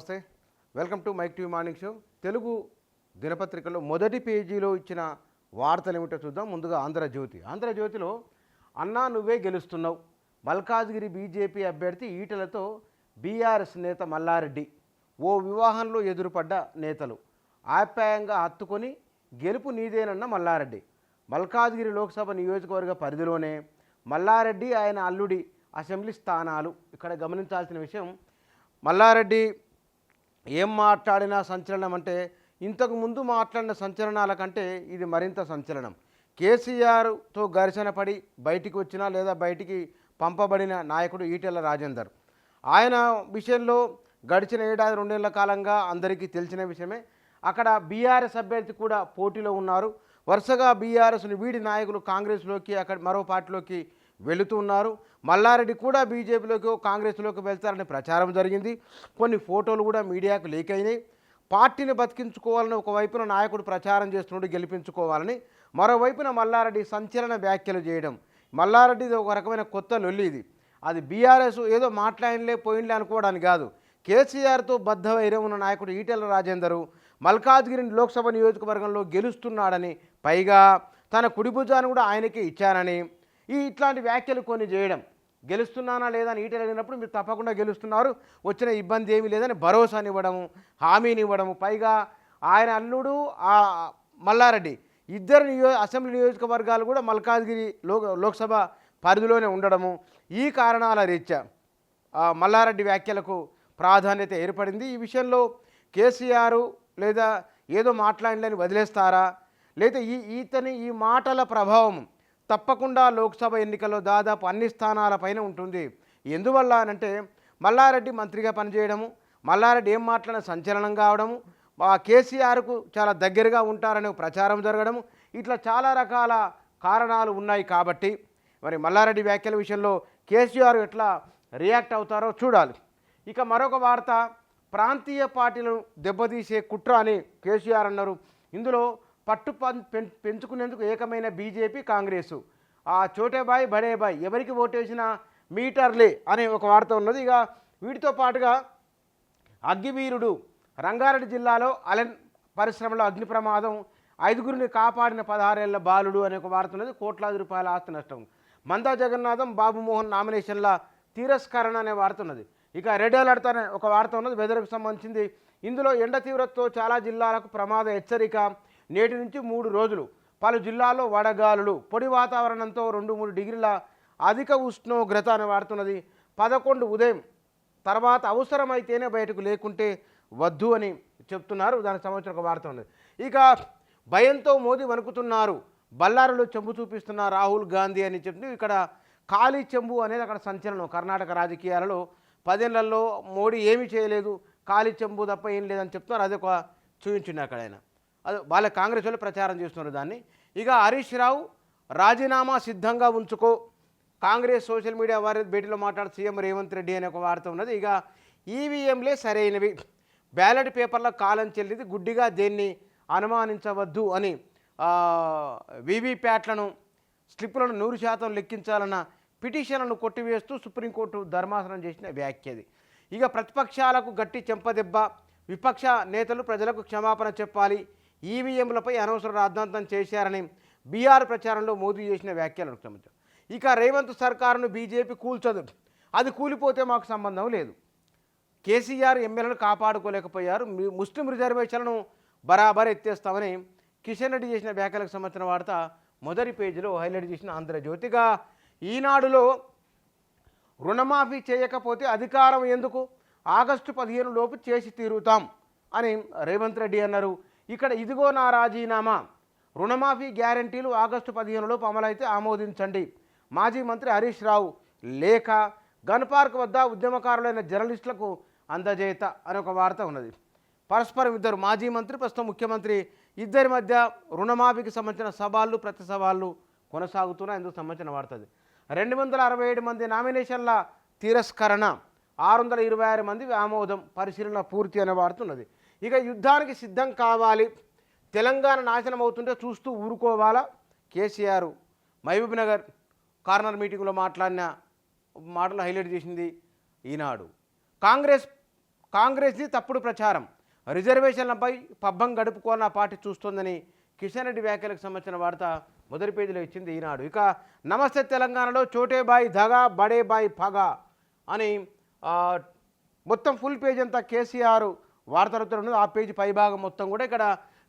నమస్తే, welcome to Mic TV morning show. Telugu దినపత్రికలో మొదటి పేజీలో ఇచ్చిన వార్తలు ఏమిటో చూద్దాం. ముందుగా ఆంధ్రజ్యోతిలో అన్నా నువ్వే గెలుస్తున్నావు, మల్కాజ్గిరి బీజేపీ అభ్యర్థి ఈటలతో బీఆర్ఎస్ నేత మల్లారెడ్డి, ఓ వివాహంలో ఎదురుపడ్డ నేతలు, ఆప్యాయంగా హత్తుకొని గెలుపు నీదేనన్న మల్లారెడ్డి. మల్కాజ్గిరి లోక్సభ నియోజకవర్గ పరిధిలోనే మల్లారెడ్డి ఆయన అల్లుడి అసెంబ్లీ స్థానాలు. ఇక్కడ గమనించాల్సిన విషయం, మల్లారెడ్డి ఏం మాట్లాడినా సంచలనం అంటే ఇంతకు ముందు మాట్లాడిన సంచలనాల కంటే ఇది మరింత సంచలనం. కేసీఆర్తో ఘర్షణ పడి బయటికి వచ్చినా లేదా బయటికి పంపబడిన నాయకుడు ఈటెల రాజేందర్. ఆయన విషయంలో గడిచిన ఏడాది రెండేళ్ల కాలంగా అందరికీ తెలిసిన విషయమే. అక్కడ బీఆర్ఎస్ అభ్యర్థి కూడా పోటీలో ఉన్నారు. వరుసగా బీఆర్ఎస్ను వీడి నాయకులు కాంగ్రెస్లోకి, అక్కడ మరో పార్టీలోకి వెళుతూ ఉన్నారు. మల్లారెడ్డి కూడా బీజేపీలోకి కాంగ్రెస్లోకి వెళ్తారని ప్రచారం జరిగింది. కొన్ని ఫోటోలు కూడా మీడియాకు లీక్ అయినాయి. పార్టీని బతికించుకోవాలని ఒకవైపున నాయకుడు ప్రచారం చేస్తున్నాడు, గెలిపించుకోవాలని. మరోవైపున మల్లారెడ్డి సంచలన వ్యాఖ్యలు చేయడం. మల్లారెడ్డిది ఒక రకమైన కొత్త లొల్లి ఇది. అది బీఆర్ఎస్ ఏదో మాట్లాడలే పోయింలే అనుకోవడానికి కాదు. కేసీఆర్తో బద్ధవైరం ఉన్న నాయకుడు ఈటెల రాజేందరు మల్కాజ్గిరి లోక్సభ నియోజకవర్గంలో గెలుస్తున్నాడని, పైగా తన కుడిభుజాన్ని కూడా ఆయనకే ఇచ్చానని, ఇట్లాంటి వ్యాఖ్యలు కొన్ని చేయడం. గెలుస్తున్నానా లేదా అని ఈటెలు అడిగినప్పుడు మీరు తప్పకుండా గెలుస్తున్నారు, వచ్చిన ఇబ్బంది ఏమీ లేదని భరోసానివ్వడము, హామీనివ్వడము. పైగా ఆయన అల్లుడు మల్లారెడ్డి ఇద్దరు అసెంబ్లీ నియోజకవర్గాలు కూడా మల్కాజ్గిరి లోక్సభ పరిధిలోనే ఉండడము. ఈ కారణాల రీత్యా మల్లారెడ్డి వ్యాఖ్యలకు ప్రాధాన్యత ఏర్పడింది. ఈ విషయంలో కేసీఆర్ లేదా ఏదో మాట్లాడలేని వదిలేస్తారా, లేదా ఈ మాటల ప్రభావం తప్పకుండా లోక్సభ ఎన్నికల్లో దాదాపు అన్ని స్థానాలపైన ఉంటుంది. ఎందువల్ల అనంటే మల్లారెడ్డి మంత్రిగా పనిచేయడము, మల్లారెడ్డి ఏం మాట్లాడిన సంచలనం కావడము, కేసీఆర్కు చాలా దగ్గరగా ఉంటారనే ప్రచారం జరగడము, ఇట్లా చాలా రకాల కారణాలు ఉన్నాయి. కాబట్టి మరి మల్లారెడ్డి వ్యాఖ్యల విషయంలో కేసీఆర్ ఎట్లా రియాక్ట్ అవుతారో చూడాలి. ఇక మరొక వార్త, ప్రాంతీయ పార్టీలను దెబ్బతీసే కుట్ర అని కేసీఆర్ అన్నారు. ఇందులో పట్టు పెంచుకునేందుకు ఏకమైన బీజేపీ, కాంగ్రెసు, చోటేబాయ్ బడేబాయ్, ఎవరికి ఓటేసినా మీటర్లే అనే ఒక వార్త ఉన్నది. ఇక వీటితో పాటుగా అగ్గివీరుడు, రంగారెడ్డి జిల్లాలో అలెన్ పరిశ్రమలో అగ్ని ప్రమాదం, 5గురిని కాపాడిన 16 ఏళ్ల బాలుడు అనే ఒక వార్త ఉన్నది. కోట్లాది రూపాయల ఆస్తి నష్టం. మందా జగన్నాథం, బాబుమోహన్ నామినేషన్ల తిరస్కరణ అనే వార్త ఉన్నది. ఇక రెడ్ అలర్ట్ అనే ఒక వార్త ఉన్నది, వెదర్కు సంబంధించింది. ఇందులో ఎండ తీవ్రతతో చాలా జిల్లాలకు ప్రమాద హెచ్చరిక. నేటి నుంచి 3 రోజులు పలు జిల్లాల్లో వడగాలులు, పొడి వాతావరణంతో 2-3 డిగ్రీల అధిక ఉష్ణోగ్రత అని వాడుతున్నది. 11 ఉదయం తర్వాత అవసరమైతేనే బయటకు, లేకుంటే వద్దు అని చెప్తున్నారు. దానికి సంబంధించిన ఒక వార్త ఉన్నది. ఇక భయంతో మోదీ వణుకుతున్నారు, బళ్ళారిలో చెంబు చూపిస్తున్న రాహుల్ గాంధీ అని చెప్తూ ఇక్కడ ఖాళీ చెంబు అనేది అక్కడ సంచలనం. కర్ణాటక రాజకీయాలలో 10 ఏళ్లలో మోడీ ఏమీ చేయలేదు, ఖాళీ చెంబు తప్ప ఏం లేదని చెప్తున్నారు. అది ఒక చూపించింది అక్కడ ఆయన. అది వాళ్ళ కాంగ్రెస్ వాళ్ళు ప్రచారం చేస్తున్నారు దాన్ని. ఇక హరీష్ రావు రాజీనామా సిద్ధంగా ఉంచుకో, కాంగ్రెస్ సోషల్ మీడియా వారి భేటీలో మాట్లాడు సీఎం రేవంత్ రెడ్డి అనే ఒక వార్త ఉన్నది. ఇక ఈవీఎంలే సరైనవి, బ్యాలెట్ పేపర్ల కాలం చెల్లిది, గుడ్డిగా దేన్ని అనుమానించవద్దు అని, వీవీప్యాట్లను స్లిప్పులను 100% లెక్కించాలన్న పిటిషన్లను కొట్టివేస్తూ సుప్రీంకోర్టు ధర్మాసనం చేసిన వ్యాఖ్యది. ఇక ప్రతిపక్షాలకు గట్టి చెంపదెబ్బ, విపక్ష నేతలు ప్రజలకు క్షమాపణ చెప్పాలి, ఈవీఎంలపై అనవసర రాద్ధాంతం చేశారని బీఆర్ ప్రచారంలో మోదీ చేసిన వ్యాఖ్యలు సంబంధించారు. ఇక రేవంత్ సర్కారును బీజేపీ కూల్చదు, అది కూలిపోతే మాకు సంబంధం లేదు, కేసీఆర్ ఎమ్మెల్యేలను కాపాడుకోలేకపోయారు, ముస్లిం రిజర్వేషన్లను బరాబర్ ఎత్తేస్తామని కిషన్ రెడ్డి చేసిన వ్యాఖ్యలకు సంబంధించిన వార్త మొదటి పేజీలో హైలైట్ చేసిన ఆంధ్రజ్యోతిగా. ఈనాడులో రుణమాఫీ చేయకపోతే అధికారం ఎందుకు, ఆగస్టు 15 లోపు చేసి తీరుతాం అని రేవంత్ రెడ్డి అన్నారు. ఇక్కడ ఇదిగో నా రాజీనామా, రుణమాఫీ గ్యారంటీలు ఆగస్టు 15 లోపు అమలైతే ఆమోదించండి, మాజీ మంత్రి హరీష్ రావు లేఖ, గన్ పార్క్ వద్ద ఉద్యమకారులైన జర్నలిస్టులకు అందజేత అని ఒక వార్త ఉన్నది. పరస్పరం ఇద్దరు మాజీ మంత్రి ప్రస్తుతం ముఖ్యమంత్రి ఇద్దరి మధ్య రుణమాఫీకి సంబంధించిన సవాళ్ళు ప్రతి సవాళ్ళు కొనసాగుతున్నాయి. ఇందుకు సంబంధించిన వార్త అది. 267 మంది నామినేషన్ల తిరస్కరణ, 626 మంది ఆమోదం, పరిశీలన పూర్తి అనే వార్త ఉన్నది. ఇక యుద్ధానికి సిద్ధం కావాలి, తెలంగాణ నాశనం అవుతుంటే చూస్తూ ఊరుకోవాలా, కేసీఆర్ మహబూబ్ నగర్ కార్నర్ మీటింగ్లో మాట్లాడిన మాటలు హైలైట్ చేసింది ఈనాడు. కాంగ్రెస్ది తప్పుడు ప్రచారం, రిజర్వేషన్లపై పబ్బం గడుపుకోవాలని ఆ పార్టీ చూస్తోందని కిషన్ రెడ్డి వ్యాఖ్యలకు సంబంధించిన వార్త మొదటి పేజీలో ఇచ్చింది ఈనాడు. ఇక నమస్తే తెలంగాణలో చోటేబాయి దగా బడేబాయి పగా అని మొత్తం ఫుల్ పేజ్ అంతా కేసీఆర్ వార్తలతో ఉన్నది. ఆ పేజీ పైభాగం మొత్తం కూడా ఇక్కడ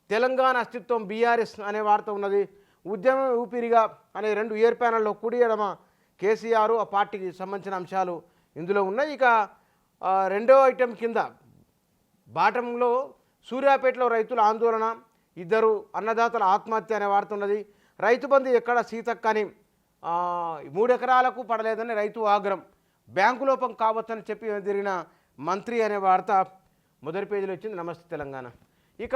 తెలంగాణ అస్తిత్వం బీఆర్ఎస్ అనే వార్త ఉన్నది. ఉద్యమం ఊపిరిగా అనే 2 ఇయర్ ప్యానల్లో కుడి ఎడమ కేసీఆర్ ఆ పార్టీకి సంబంధించిన అంశాలు ఇందులో ఉన్నాయి. ఇక రెండో ఐటెం కింద బాటంలో సూర్యాపేటలో రైతుల ఆందోళన, 2 అన్నదాతల ఆత్మహత్య అనే వార్త ఉన్నది. రైతు బంధు ఎక్కడ సీతక్క అని 3 ఎకరాలకు పడలేదని రైతు ఆగ్రహం, బ్యాంకు లోపం కావచ్చని చెప్పి తిరిగిన మంత్రి అనే వార్త మొదటి పేజీలో వచ్చింది నమస్తే తెలంగాణ. ఇక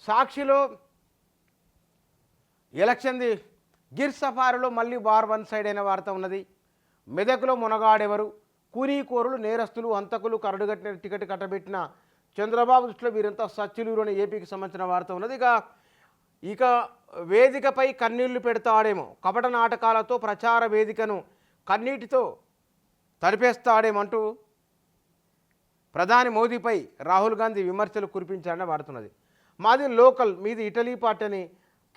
సాక్షిలో ఎలక్షన్ది గిర్ సఫారీలో మళ్ళీ వార్ 1 సైడ్ అయిన వార్త ఉన్నది. మెదక్లో మునగాడెవరు, కూనీకోరులు నేరస్తులు హంతకులు కరడుగట్టిన టికెట్ కట్టబెట్టిన చంద్రబాబు దృష్టిలో వీరంతా సచ్చిలూరుని ఏపీకి సంబంధించిన వార్త ఉన్నది. ఇక వేదికపై కన్నీళ్లు పెడతాడేమో, కపట నాటకాలతో ప్రచార వేదికను కన్నీటితో తడిపేస్తాడేమంటూ ప్రధాని మోదీపై రాహుల్ గాంధీ విమర్శలు కురిపించారని వాడుతున్నది. మాది లోకల్, మీది ఇటలీ పార్టీ అని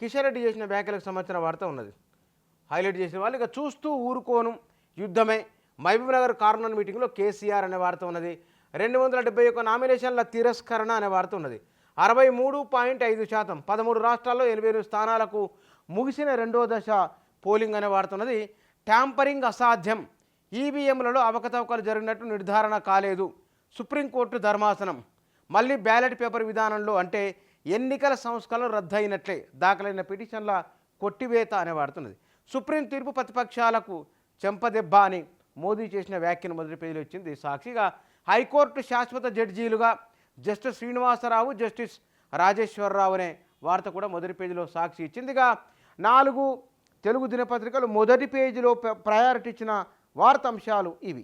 కిషన్ రెడ్డి చేసిన వ్యాఖ్యలకు సంబంధించిన వార్త ఉన్నది. హైలైట్ చేసిన వాళ్ళు ఇక చూస్తూ ఊరుకోను యుద్ధమే, మహబూబ్నగర్ కార్నర్ మీటింగ్లో కేసీఆర్ అనే వార్త ఉన్నది. 271 నామినేషన్ల తిరస్కరణ అనే వార్త ఉన్నది. 63.5%, 13 రాష్ట్రాల్లో 88 స్థానాలకు ముగిసిన 2వ దశ పోలింగ్ అనే వార్త ఉన్నది. ట్యాంపరింగ్ అసాధ్యం, ఈవీఎంలలో అవకతవకలు జరిగినట్టు నిర్ధారణ కాలేదు, సుప్రీంకోర్టు ధర్మాసనం, మళ్ళీ బ్యాలెట్ పేపర్ విధానంలో అంటే ఎన్నికల సంస్కరణలు రద్దయినట్లే, దాఖలైన పిటిషన్ల కొట్టివేత అనే వాడుతున్నది. సుప్రీం తీర్పు ప్రతిపక్షాలకు చెంపదెబ్బ అని మోదీ చేసిన వ్యాఖ్యను మొదటి పేజీలో ఇచ్చింది సాక్షిగా. హైకోర్టు శాశ్వత జడ్జీలుగా జస్టిస్ శ్రీనివాసరావు, జస్టిస్ రాజేశ్వరరావు అనే వార్త కూడా మొదటి పేజీలో సాక్షి ఇచ్చిందిగా. 4 తెలుగు దినపత్రికలు మొదటి పేజీలో ప్రయారిటీ ఇచ్చిన వార్తాంశాలు ఇవి.